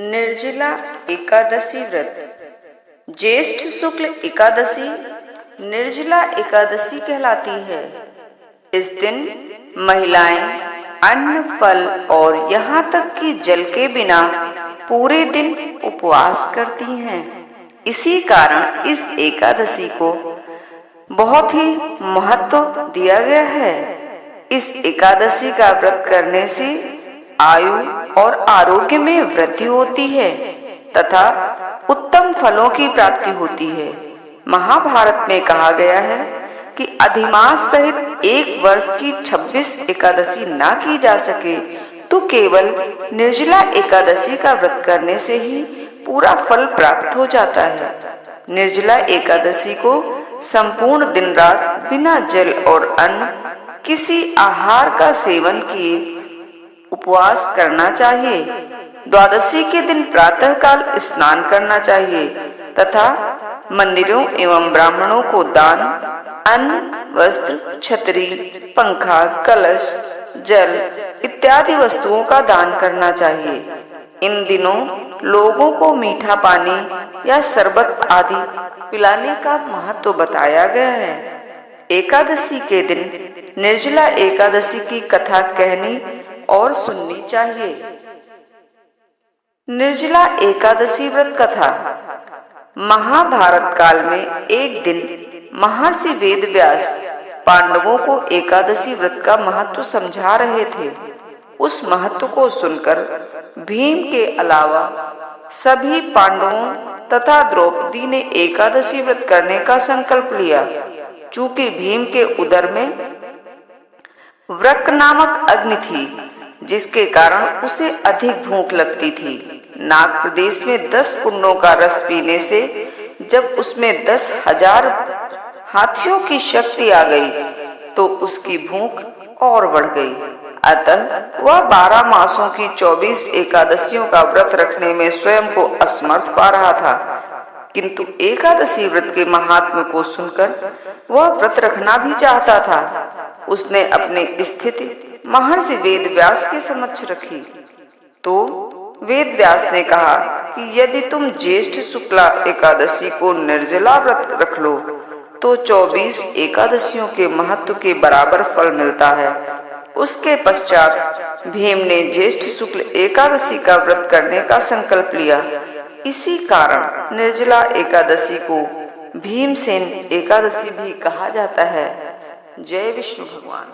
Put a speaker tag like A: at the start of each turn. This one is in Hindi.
A: निर्जला एकादशी व्रत। ज्येष्ठ शुक्ल एकादशी निर्जला एकादशी कहलाती है। इस दिन महिलाएं अन्न, फल और यहाँ तक कि जल के बिना पूरे दिन उपवास करती हैं। इसी कारण इस एकादशी को बहुत ही महत्व दिया गया है। इस एकादशी का व्रत करने से आयु और आरोग्य में वृद्धि होती है तथा उत्तम फलों की प्राप्ति होती है। महाभारत में कहा गया है कि अधिमास सहित एक वर्ष की 26 एकादशी ना की जा सके तो केवल निर्जला एकादशी का व्रत करने से ही पूरा फल प्राप्त हो जाता है। निर्जला एकादशी को संपूर्ण दिन रात बिना जल और अन्न किसी आहार का सेवन किए उपवास करना चाहिए। द्वादशी के दिन प्रातः काल स्नान करना चाहिए तथा मंदिरों एवं ब्राह्मणों को दान, अन्न, वस्त्र, छतरी, पंखा, कलश, जल इत्यादि वस्तुओं का दान करना चाहिए। इन दिनों लोगों को मीठा पानी या शरबत आदि पिलाने का महत्व बताया गया है। एकादशी के दिन निर्जला एकादशी की कथा कहनी और सुननी चाहिए। निर्जला एकादशी व्रत कथा। महाभारत काल में एक दिन महर्षि वेदव्यास पांडवों को एकादशी व्रत का महत्व समझा रहे थे। उस महत्व को सुनकर भीम के अलावा सभी पांडवों तथा द्रौपदी ने एकादशी व्रत करने का संकल्प लिया। चूंकि भीम के उदर में वृक नामक अग्नि थी जिसके कारण उसे अधिक भूख लगती थी। नाग प्रदेश में 10 कुंडों का रस पीने से जब उसमें 10,000 हाथियों की शक्ति आ गई तो उसकी भूख और बढ़ गई। अतः वह 12 मासों की 24 एकादशियों का व्रत रखने में स्वयं को असमर्थ पा रहा था। किंतु एकादशी व्रत के महात्म्य को सुनकर वह व्रत रखना भी चाहता था। उसने अपनी स्थिति महर्षि वेदव्यास के समक्ष रखी तो वेदव्यास ने कहा कि यदि तुम ज्येष्ठ शुक्ला एकादशी को निर्जला व्रत रख लो तो 24 एकादशियों के महत्व के बराबर फल मिलता है। उसके पश्चात भीम ने ज्येष्ठ शुक्ल एकादशी का व्रत करने का संकल्प लिया। इसी कारण निर्जला एकादशी को भीमसेन एकादशी भी कहा जाता है। जय विष्णु भगवान।